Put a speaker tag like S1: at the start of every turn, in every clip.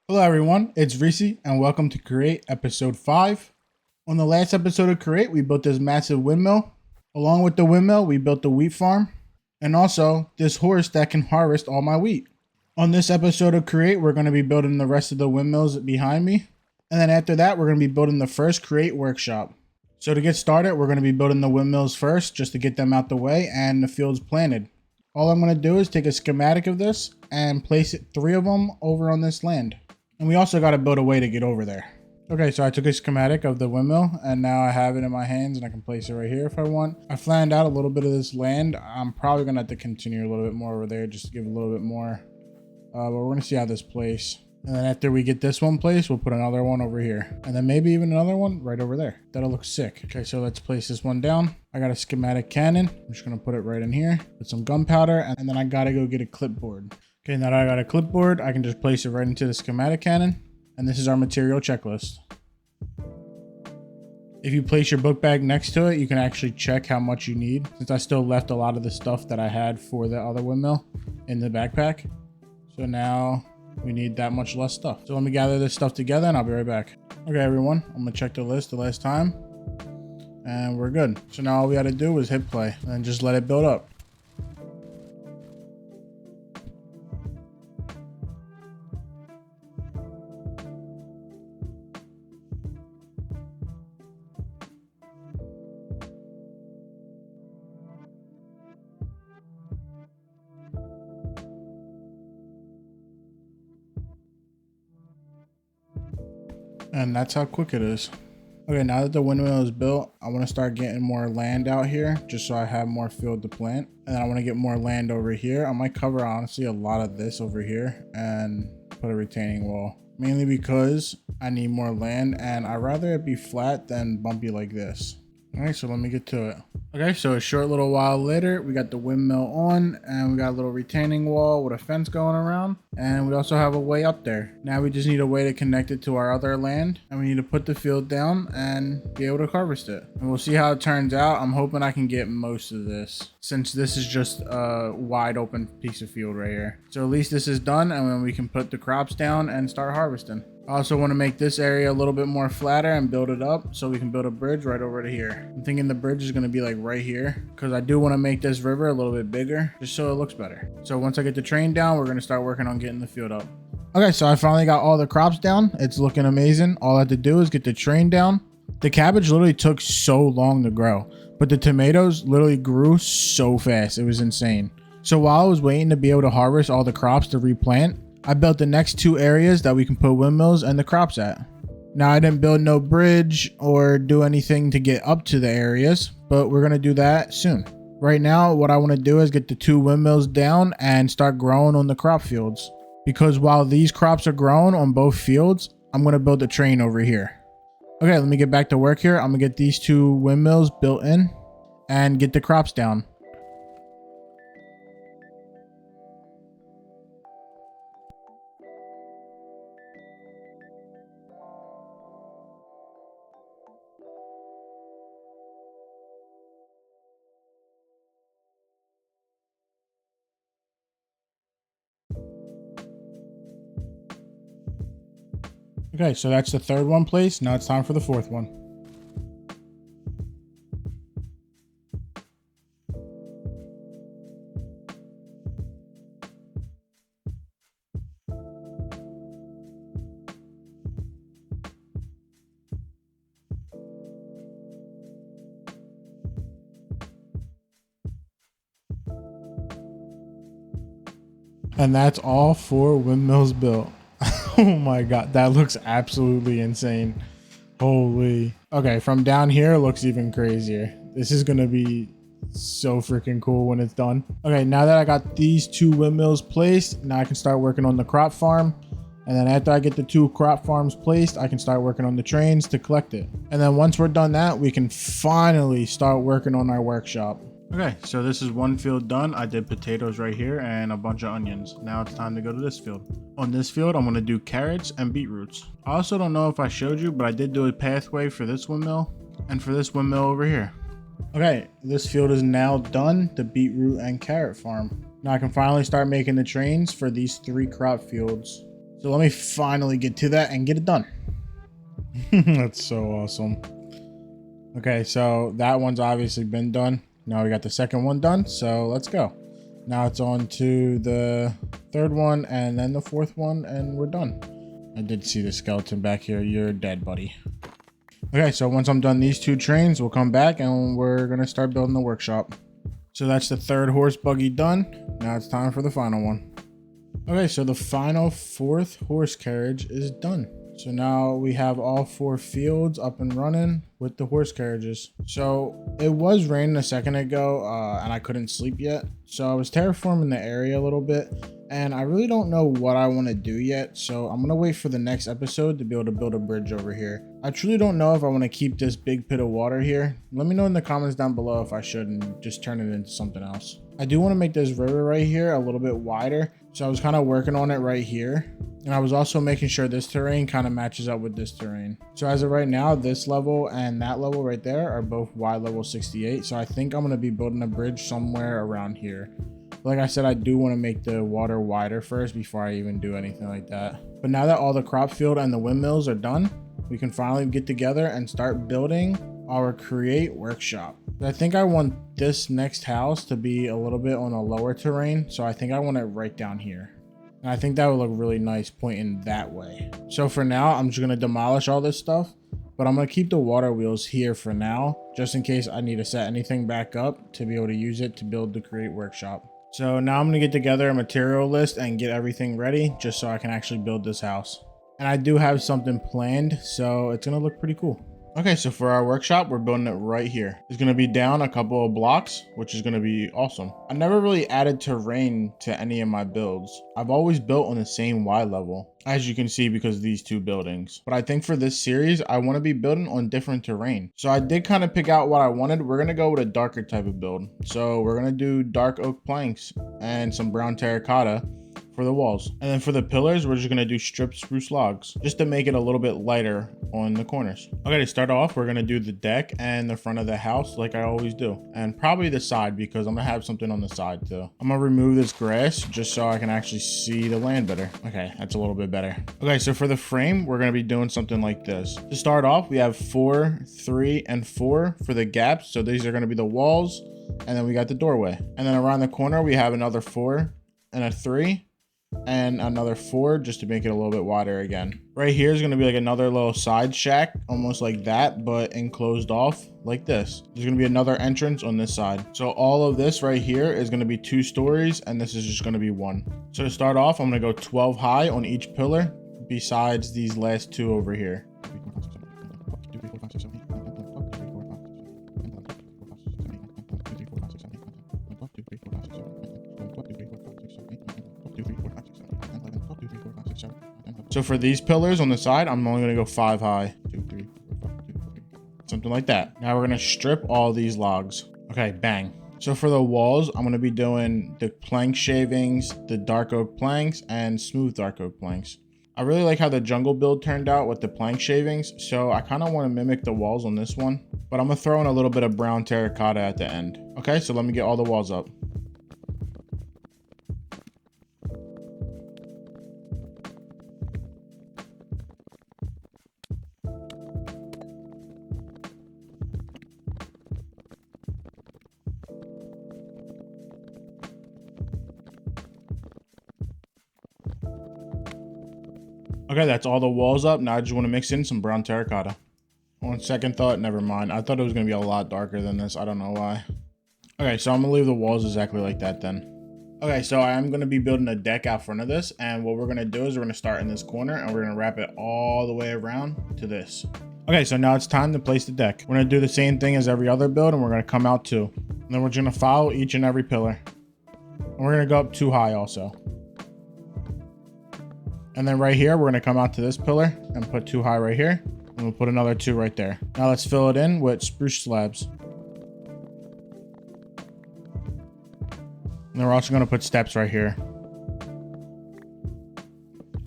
S1: Hello everyone, it's Reci and welcome to Create episode 5. On the last episode of Create, we built this massive windmill. Along with the windmill, we built the wheat farm and also this horse that can harvest all my wheat. On this episode of Create, we're going to be building the rest of the windmills behind me. And then after that, we're going to be building the first Create workshop. So to get started, we're going to be building the windmills first just to get them out the way and the fields planted. All I'm going to do is take a schematic of this and place 3 of them over on this land. And we also got to build a way to get over there. Okay, so I took a schematic of the windmill and now I have it in my hands and I can place it right here if I want. I planned out a little bit of this land. I'm probably going to have to continue a little bit more over there just to give a little bit more. But we're going to see how this plays. And then after we get this one placed, we'll put another one over here. And then maybe even another one right over there. That'll look sick. Okay, so let's place this one down. I got a schematic cannon. I'm just going to put it right in here. Put some gunpowder. And then I got to go get a clipboard. Okay, now that I got a clipboard, I can just place it right into the schematic cannon. And this is our material checklist. If you place your book bag next to it, you can actually check how much you need. Since I still left a lot of the stuff that I had for the other windmill in the backpack. So now we need that much less stuff. So let me gather this stuff together and I'll be right back. Okay, everyone, I'm gonna check the list the last time and we're good. So now all we gotta do is hit play and just let it build up. And that's how quick it is. Okay, now that the windmill is built, I want to start getting more land out here just so I have more field to plant. And then I want to get more land over here. I might cover honestly a lot of this over here and put a retaining wall. Mainly because I need more land and I'd rather it be flat than bumpy like this. All right, so let me get to it. Okay, so a short little while later, we got the windmill on and we got a little retaining wall with a fence going around. And we also have a way up there. Now we just need a way to connect it to our other land. And we need to put the field down and be able to harvest it. And we'll see how it turns out. I'm hoping I can get most of this since this is just a wide open piece of field right here. So at least this is done and then we can put the crops down and start harvesting. I also want to make this area a little bit more flatter and build it up so we can build a bridge right over to here. I'm thinking the bridge is going to be like right here because I do want to make this river a little bit bigger just so it looks better. So once I get the train down, we're going to start working on getting the field up. Okay, so I finally got all the crops down. It's looking amazing. All I had to do is get the train down. The cabbage literally took so long to grow, but the tomatoes literally grew so fast. It was insane. So while I was waiting to be able to harvest all the crops to replant, I built the next 2 areas that we can put windmills and the crops at. Now I didn't build no bridge or do anything to get up to the areas, but we're going to do that soon. Right now, what I want to do is get the 2 windmills down and start growing on the crop fields. Because while these crops are growing on both fields, I'm going to build a train over here. Okay, let me get back to work here. I'm going to get these 2 windmills built in and get the crops down. Okay, so that's the 3rd one placed. Now it's time for the 4th one. And that's all 4 windmills built. Oh my god, that looks absolutely insane. Holy. Okay, from down here it looks even crazier. This is gonna be so freaking cool when it's done. Okay, now that I got these 2 windmills placed, now I can start working on the crop farm. And then after I get the 2 crop farms placed, I can start working on the trains to collect it. And then once we're done that, we can finally start working on our workshop. Okay, so this is one field done. I did potatoes right here and a bunch of onions. Now it's time to go to this field. On this field, I'm going to do carrots and beetroots. I also don't know if I showed you, but I did do a pathway for this windmill and for this windmill over here. Okay, this field is now done, the beetroot and carrot farm. Now I can finally start making the trains for these 3 crop fields. So let me finally get to that and get it done. That's so awesome. Okay, so that one's obviously been done. Now we got the second one done, so let's go. Now it's on to the third one and then the fourth one, and we're done. I did see the skeleton back here. You're dead, buddy. Okay, so once I'm done these two trains, we'll come back and we're gonna start building the workshop. So that's the third horse buggy done. Now it's time for the final one. Okay, so the final fourth horse carriage is done. So now we have all 4 fields up and running with the horse carriages. So it was raining a second ago and I couldn't sleep yet. So I was terraforming the area a little bit and I really don't know what I want to do yet. So I'm going to wait for the next episode to be able to build a bridge over here. I truly don't know if I want to keep this big pit of water here. Let me know in the comments down below if I should and just turn it into something else. I do want to make this river right here a little bit wider. So I was kind of working on it right here. And I was also making sure this terrain kind of matches up with this terrain. So as of right now, this level and that level right there are both Y level 68. So I think I'm going to be building a bridge somewhere around here. Like I said, I do want to make the water wider first before I even do anything like that. But now that all the crop field and the windmills are done, we can finally get together and start building our create workshop. I think I want this next house to be a little bit on a lower terrain. So I think I want it right down here. And I think that would look really nice pointing that way. So for now, I'm just going to demolish all this stuff, but I'm going to keep the water wheels here for now, just in case I need to set anything back up to be able to use it to build the create workshop. So now I'm going to get together a material list and get everything ready just so I can actually build this house. And I do have something planned, so it's going to look pretty cool. Okay, so for our workshop, we're building it right here. It's going to be down a couple of blocks, which is going to be awesome. I never really added terrain to any of my builds. I've always built on the same Y level, as you can see because of these 2 buildings. But I think for this series, I want to be building on different terrain. So I did kind of pick out what I wanted. We're going to go with a darker type of build. So we're going to do dark oak planks and some brown terracotta for the walls. And then for the pillars, we're just going to do stripped spruce logs just to make it a little bit lighter on the corners. Okay, to start off, we're going to do the deck and the front of the house like I always do, and probably the side because I'm going to have something on the side too. I'm going to remove this grass just so I can actually see the land better. Okay, that's a little bit better. Okay, so for the frame, we're going to be doing something like this. To start off, we have 4, 3, and 4 for the gaps. So these are going to be the walls, and then we got the doorway. And then around the corner, we have another 4 and a 3. And another 4 just to make it a little bit wider again. Right here is going to be like another little side shack, almost like that, but enclosed off like this. There's going to be another entrance on this side. So all of this right here is going to be 2 stories, and this is just going to be 1. So to start off, I'm going to go 12 high on each pillar besides these last 2 over here. So for these pillars on the side, I'm only going to go 5 high. 2, 3, 4, 5, 2, 3, something like that. Now we're going to strip all these logs. Okay, bang. So for the walls, I'm going to be doing the plank shavings, the dark oak planks, and smooth dark oak planks. I really like how the jungle build turned out with the plank shavings, so I kind of want to mimic the walls on this one. But I'm going to throw in a little bit of brown terracotta at the end. Okay, so let me get all the walls up. Okay, that's all the walls up. Now I just want to mix in some brown terracotta. On second thought, never mind. I thought it was going to be a lot darker than this. I don't know why. Okay, so I'm going to leave the walls exactly like that then. Okay, so I am going to be building a deck out front of this. And what we're going to do is we're going to start in this corner and we're going to wrap it all the way around to this. Okay, so now it's time to place the deck. We're going to do the same thing as every other build and we're going to come out 2. And then we're going to follow each and every pillar. And we're going to go up 2 high also. And then right here, we're going to come out to this pillar and put 2 high right here. And we'll put another 2 right there. Now let's fill it in with spruce slabs. And then we're also going to put steps right here.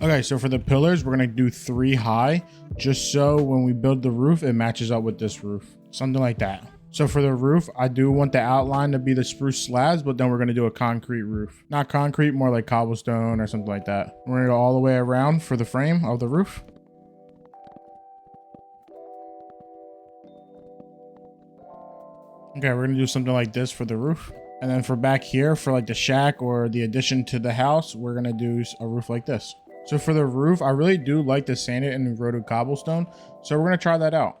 S1: Okay, so for the pillars, we're going to do 3 high. Just so when we build the roof, it matches up with this roof. Something like that. So for the roof, I do want the outline to be the spruce slabs, but then we're going to do a concrete roof. Not concrete, more like cobblestone or something like that. We're going to go all the way around for the frame of the roof. Okay, we're going to do something like this for the roof. And then for back here, for like the shack or the addition to the house, we're going to do a roof like this. So for the roof, I really do like the sanded and eroded cobblestone. So we're going to try that out.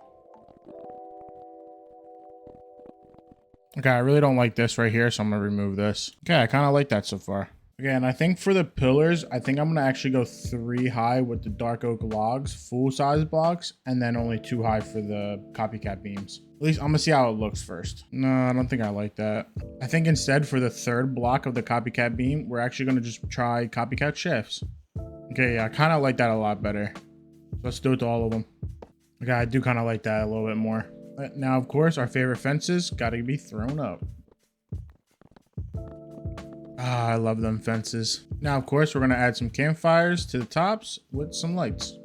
S1: Okay, I really don't like this right here, so I'm going to remove this. Okay, I kind of like that so far. Okay, and I think for the pillars, I think I'm going to actually go 3 high with the dark oak logs, full size blocks, and then only 2 high for the copycat beams. At least I'm going to see how it looks first. No, I don't think I like that. I think instead for the 3rd block of the copycat beam, we're actually going to just try copycat shafts. Okay, yeah, I kind of like that a lot better. Let's do it to all of them. Okay, I do kind of like that a little bit more. Now, of course, our favorite fences got to be thrown up. Ah, I love them fences. Now, of course, we're going to add some campfires to the tops with some lights.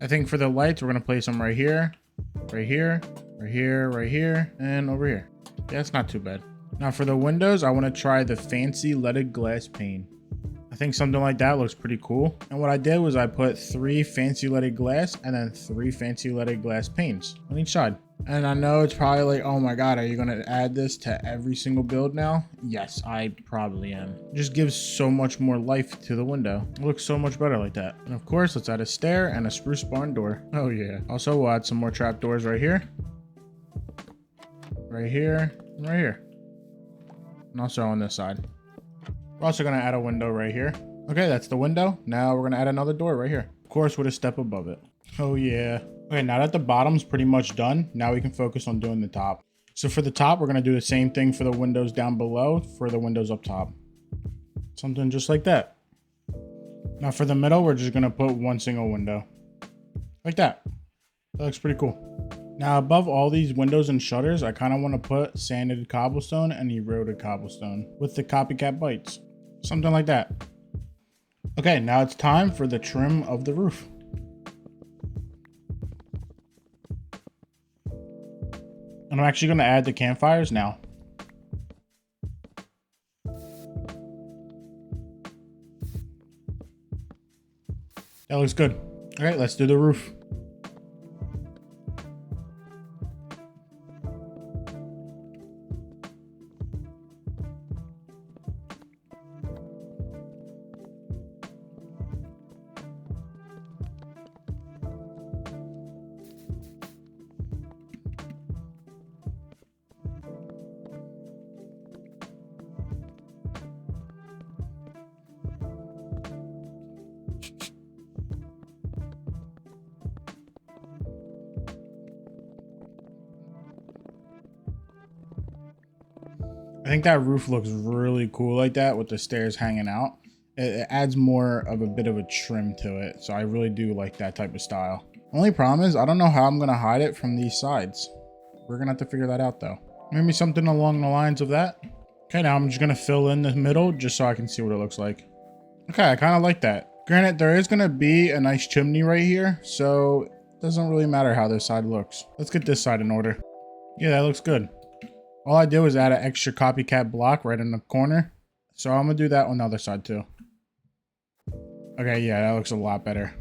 S1: I think for the lights, we're going to place them right here, right here, right here, right here, and over here. Yeah, it's not too bad. Now, for the windows, I want to try the fancy leaded glass pane. I think something like that looks pretty cool. And what I did was I put 3 fancy leaded glass and then 3 fancy leaded glass panes on each side. And I know it's probably like, oh my God, are you going to add this to every single build now? Yes, I probably am. It just gives so much more life to the window. It looks so much better like that. And of course, let's add a stair and a spruce barn door. Oh yeah. Also, we'll add some more trap doors right here. Right here, and right here. And also on this side. We're also going to add a window right here. Okay, that's the window. Now we're going to add another door right here. Of course, with a step above it. Oh, yeah. Okay, now that the bottom's pretty much done, now we can focus on doing the top. So for the top, we're going to do the same thing for the windows down below for the windows up top. Something just like that. Now for the middle, we're just going to put 1 single window. Like that. That looks pretty cool. Now above all these windows and shutters, I kind of want to put sanded cobblestone and eroded cobblestone with the copycat bites. Something like that. Okay, now it's time for the trim of the roof. And I'm actually going to add the campfires now. That looks good. All right, let's do the roof. I think that roof looks really cool like that with the stairs hanging out. It adds more of a bit of a trim to it. So I really do like that type of style. Only problem is I don't know how I'm going to hide it from these sides. We're going to have to figure that out though. Maybe something along the lines of that. Okay, now I'm just going to fill in the middle just so I can see what it looks like. Okay, I kind of like that. Granted, there is going to be a nice chimney right here. So it doesn't really matter how this side looks. Let's get this side in order. Yeah, that looks good. All I did was add an extra copycat block right in the corner. So I'm going to do that on the other side too. Okay, yeah, that looks a lot better.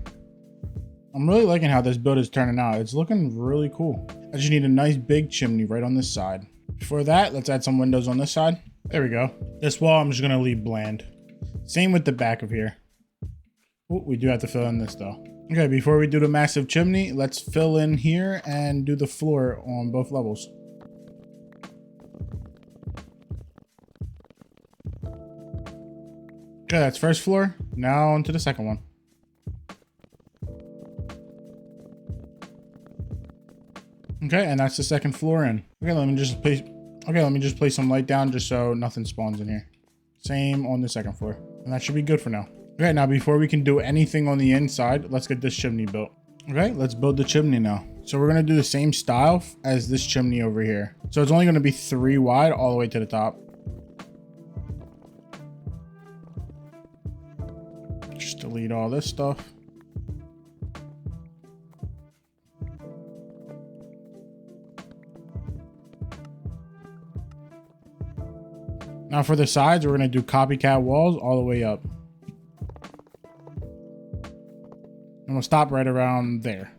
S1: I'm really liking how this build is turning out. It's looking really cool. I just need a nice big chimney right on this side. For that, let's add some windows on this side. There we go. This wall, I'm just going to leave bland. Same with the back of here. Oh, we do have to fill in this though. Okay, before we do the massive chimney, let's fill in here and do the floor on both levels. Okay, that's first floor. Now onto the second one. Okay, and that's the second floor in. Okay, let me just place some light down just so nothing spawns in here. Same on the second floor. And that should be good for now. Okay, now before we can do anything on the inside, let's get this chimney built. Okay, let's build the chimney now. So we're going to do the same style as this chimney over here. So it's only going to be 3 wide all the way to the top. Just Delete all this stuff. Now for the sides, we're going to do copycat walls all the way up. And we'll stop right around there.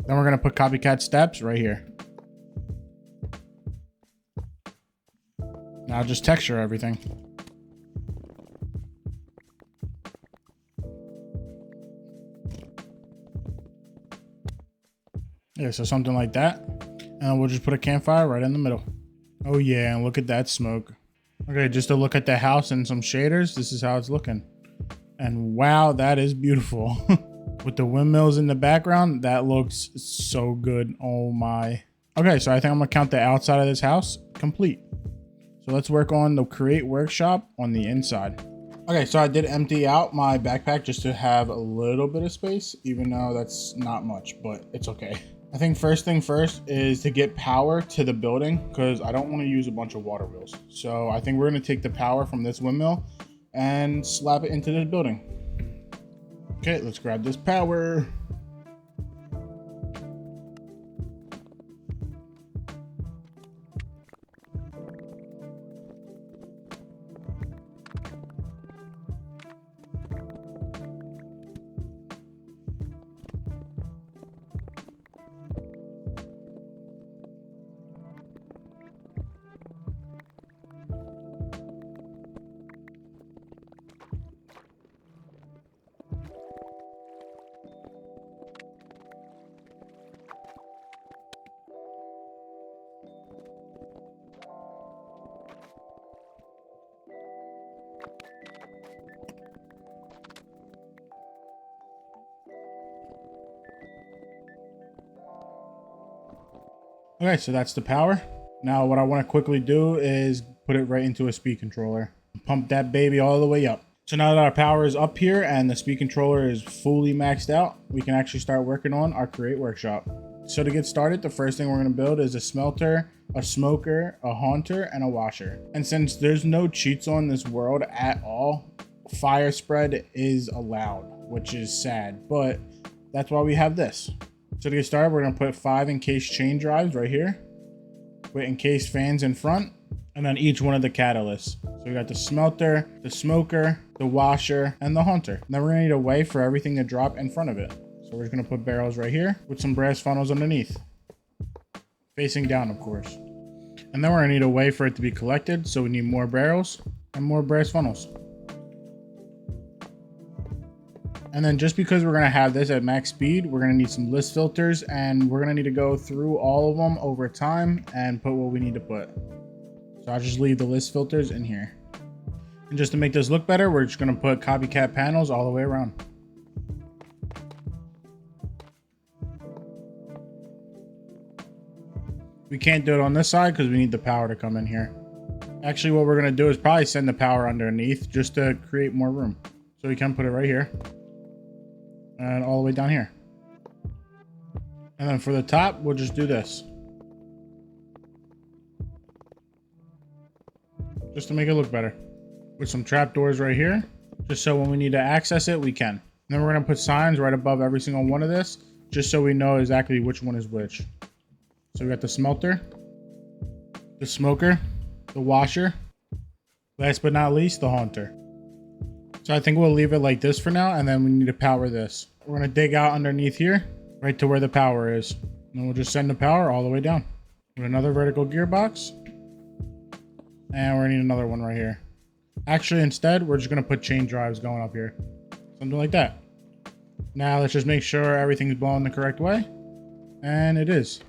S1: Then we're going to put copycat steps right here. Now just texture everything. Yeah, so something like that. And we'll just put a campfire right in the middle. Oh yeah, and look at that smoke. Okay, just to look at the house and some shaders, this is how it's looking. And wow, that is beautiful. With the windmills in the background, that looks so good. Oh my. Okay, so I think I'm gonna count the outside of this house complete. So let's work on the create workshop on the inside. Okay, so I did empty out my backpack just to have a little bit of space, even though that's not much, but it's okay. I think first thing first is to get power to the building because I don't want to use a bunch of water wheels. So I think we're going to take the power from this windmill and slap it into this building. Okay, let's grab this power. Okay, so that's the power. Now what I want to quickly do is put it right into a speed controller. Pump that baby all the way up. So now that our power is up here and the speed controller is fully maxed out, we can actually start working on our create workshop. So to get started, the first thing we're going to build is a smelter, a smoker, a haunter, and a washer. And since there's no cheats on this world at all, fire spread is allowed, which is sad, but that's why we have this. So to get started, we're going to put 5 encased chain drives right here, with encased fans in front, and then each one of the catalysts. So we got the smelter, the smoker, the washer, and the haunter. And then we're going to need a way for everything to drop in front of it. So we're just going to put barrels right here with some brass funnels underneath, facing down, of course. And then we're going to need a way for it to be collected. So we need more barrels and more brass funnels. And then just because we're going to have this at max speed, we're going to need some list filters and we're going to need to go through all of them over time and put what we need to put. So I'll just leave the list filters in here. And just to make this look better, we're just going to put copycat panels all the way around. We can't do it on this side because we need the power to come in here. Actually, what we're going to do is probably send the power underneath just to create more room. So we can put it right here. And all the way down here. And then for the top, we'll just do this. Just to make it look better. With some trapdoors right here. Just so when we need to access it, we can. And then we're going to put signs right above every single one of this. Just so we know exactly which one is which. So we got the smelter. The smoker. The washer. Last but not least, the haunter. So I think we'll leave it like this for now, and then we need to power this. We're going to dig out underneath here, right to where the power is. And we'll just send the power all the way down. With another vertical gearbox. And we're going to need another one right here. Actually, instead, we're just going to put chain drives going up here. Something like that. Now let's just make sure everything's blowing the correct way. And it is.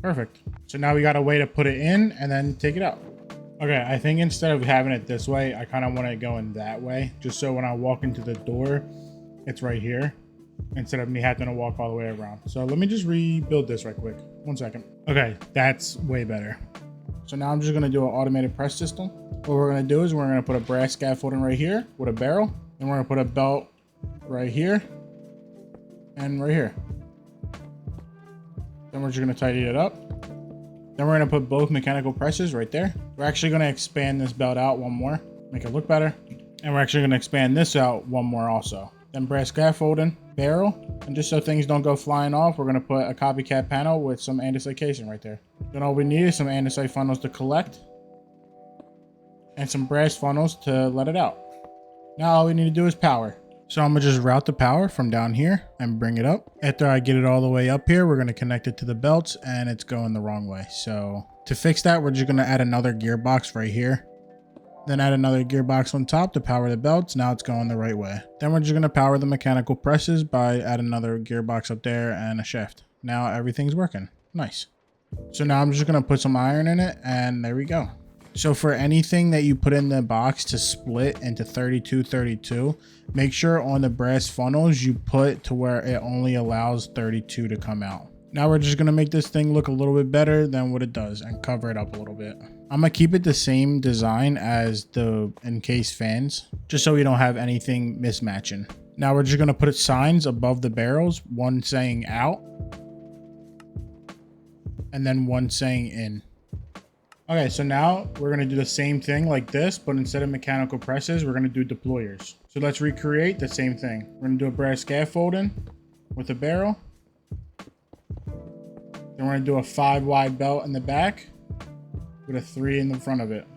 S1: Perfect. So now we got a way to put it in and then take it out. Okay, I think instead of having it this way, I kind of want it going that way. Just so when I walk into the door, it's right here. Instead of me having to walk all the way around. So let me just rebuild this right quick. 1 second. Okay, that's way better. So now I'm just going to do an automated press system. What we're going to do is we're going to put a brass scaffolding right here with a barrel. And we're going to put a belt right here. And right here. Then we're just going to tidy it up. Then we're gonna put both mechanical presses right there. We're actually gonna expand this belt out one more, make it look better. And we're actually gonna expand this out one more also. Then brass scaffolding, barrel, and just so things don't go flying off, we're gonna put a copycat panel with some andesite casing right there. Then all we need is some andesite funnels to collect and some brass funnels to let it out. Now all we need to do is power. So I'm gonna just route the power from down here and bring it up. After I get it all the way up here, we're gonna connect it to the belts and it's going the wrong way. So to fix that, we're just gonna add another gearbox right here. Then add another gearbox on top to power the belts. Now it's going the right way. Then we're just gonna power the mechanical presses by add another gearbox up there and a shaft. Now everything's working. Nice. So now I'm just gonna put some iron in it and there we go. So for anything that you put in the box to split into 32, make sure on the brass funnels you put to where it only allows 32 to come out. Now we're just gonna make this thing look a little bit better than what it does and cover it up a little bit. I'm gonna keep it the same design as the encased fans, just so we don't have anything mismatching. Now we're just gonna put signs above the barrels, one saying out, and then one saying in. Okay, so now we're gonna do the same thing like this, but instead of mechanical presses, we're gonna do deployers. So let's recreate the same thing. We're gonna do a brass scaffolding with a barrel. Then we're gonna do a 5 wide belt in the back with a 3 in the front of it.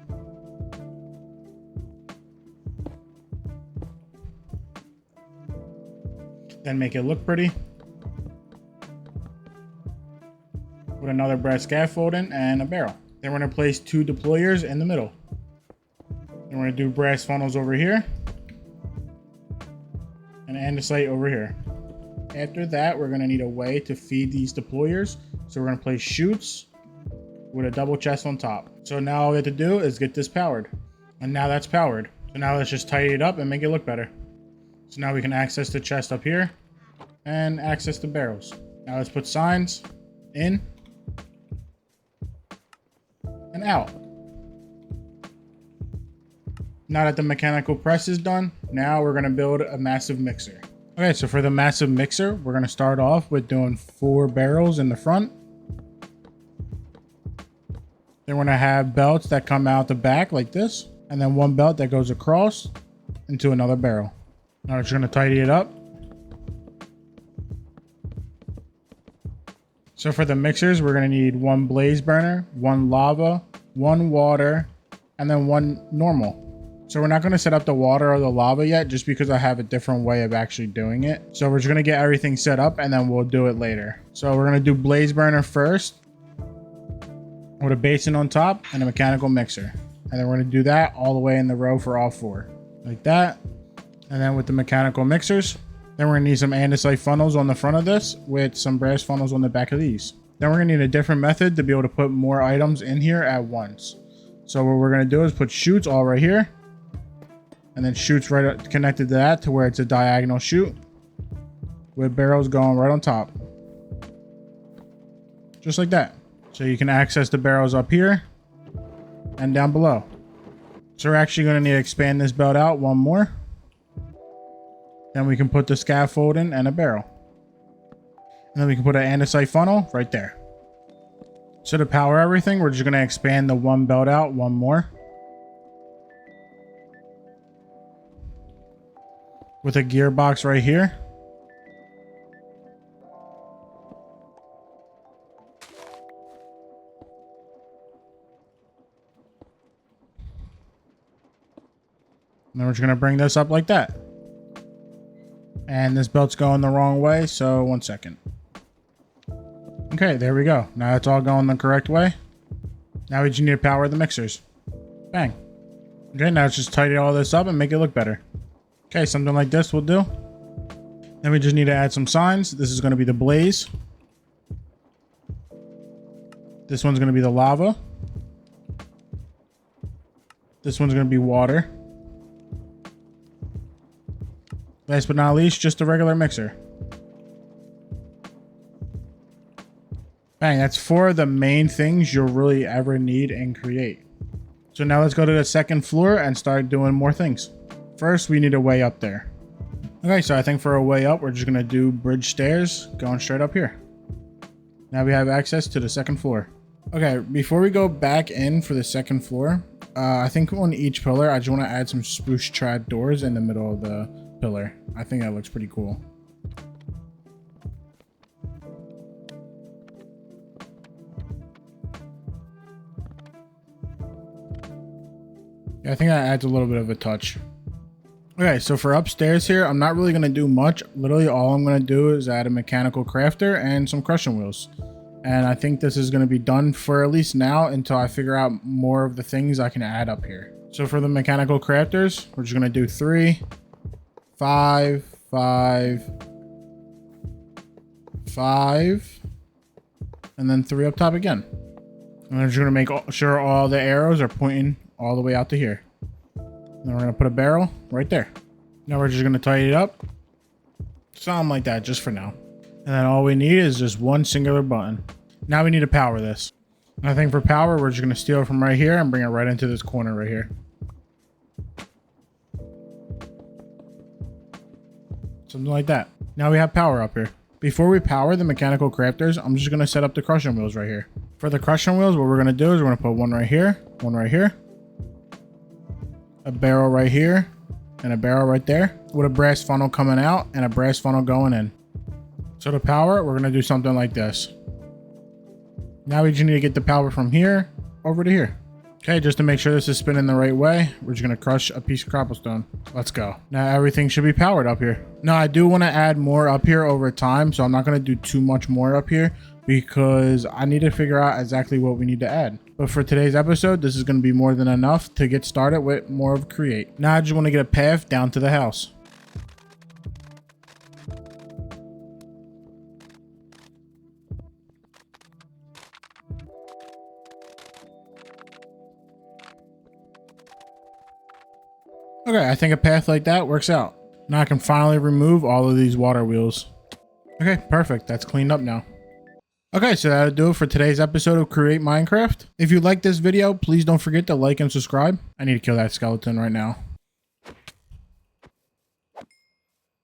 S1: Then make it look pretty with another brass scaffolding and a barrel. Then we're gonna place 2 deployers in the middle. Then we're gonna do brass funnels over here and andesite over here. After that, we're gonna need a way to feed these deployers. So we're gonna place chutes with a double chest on top. So now all we have to do is get this powered. And now that's powered. So now let's just tidy it up and make it look better. So now we can access the chest up here and access the barrels. Now let's put signs in and out. Now that the mechanical press is done, now we're gonna build a massive mixer. Okay, so for the massive mixer, we're gonna start off with doing 4 barrels in the front. Then we're gonna have belts that come out the back like this, and then 1 belt that goes across into another barrel. Now we're just gonna tidy it up. So for the mixers, we're gonna need 1 blaze burner, 1 lava, 1 water, and then 1 normal. So we're not gonna set up the water or the lava yet, just because I have a different way of actually doing it. So we're just gonna get everything set up and then we'll do it later. So we're gonna do blaze burner first with a basin on top and a mechanical mixer. And then we're gonna do that all the way in the row for all 4. Like that. And then with the mechanical mixers, then we're gonna need some andesite funnels on the front of this with some brass funnels on the back of these. Then we're gonna need a different method to be able to put more items in here at once. So what we're gonna do is put chutes all right here, and then chutes right connected to that to where it's a diagonal chute with barrels going right on top. Just like that. So you can access the barrels up here and down below. So we're actually gonna need to expand this belt out 1 more. Then we can put the scaffolding and a barrel. And then we can put an andesite funnel right there. So to power everything, we're just gonna expand the 1 belt out 1 more. With a gearbox right here. And then we're just gonna bring this up like that. And this belt's going the wrong way, so 1 second. Okay, there we go. Now it's all going the correct way. Now we just need to power the mixers. Bang. Okay, now let's just tidy all this up and make it look better. Okay, something like this will do. Then we just need to add some signs. This is going to be the blaze. This one's going to be the lava. This one's going to be water. Last but not least, just a regular mixer. Bang, that's 4 of the main things you'll really ever need and create. So now let's go to the 2nd floor and start doing more things. First, we need a way up there. Okay, so I think for a way up, we're just gonna do bridge stairs going straight up here. Now we have access to the 2nd floor. Okay, before we go back in for the second floor, I think on each pillar, I just want to add some spruce trad doors in the middle of the pillar. I think that looks pretty cool. Yeah, I think that adds a little bit of a touch. Okay, so for upstairs here, I'm not really going to do much. Literally all I'm going to do is add a mechanical crafter and some crushing wheels. And I think this is going to be done for at least now until I figure out more of the things I can add up here. So for the mechanical crafters, we're just going to do 3, 5, 5, 5, and then 3 up top again. And I'm just going to make sure all the arrows are pointing all the way out to here. Then we're going to put a barrel right there. Now we're just going to tighten it up. Something like that just for now. And then all we need is just one singular button. Now we need to power this. And I think for power, we're just going to steal it from right here and bring it right into this corner right here. Something like that. Now we have power up here. Before we power the mechanical crafters, I'm just going to set up the crushing wheels right here. For the crushing wheels, what we're going to do is we're going to put one right here, a barrel right here, and a barrel right there with a brass funnel coming out and a brass funnel going in. So to power it, we're going to do something like this. Now we just need to get the power from here over to here. Okay, just to make sure this is spinning the right way, we're just going to crush a piece of cobblestone. Let's go. Now everything should be powered up here. Now I do want to add more up here over time, so I'm not going to do too much more up here because I need to figure out exactly what we need to add. But for today's episode, this is going to be more than enough to get started with more of Create. Now I just want to get a path down to the house. Okay, I think a path like that works out. Now I can finally remove all of these water wheels. Okay, perfect. That's cleaned up now. Okay, so that'll do it for today's episode of Create Minecraft. If you like this video, please don't forget to like and subscribe. I need to kill that skeleton right now.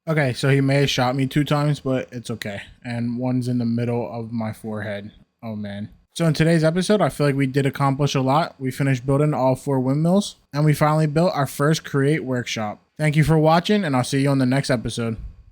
S1: Okay, so he may have shot me 2 times, but it's okay. And one's in the middle of my forehead. Oh man. So in today's episode, I feel like we did accomplish a lot. We finished building all 4 windmills, and we finally built our first Create workshop. Thank you for watching, and I'll see you on the next episode.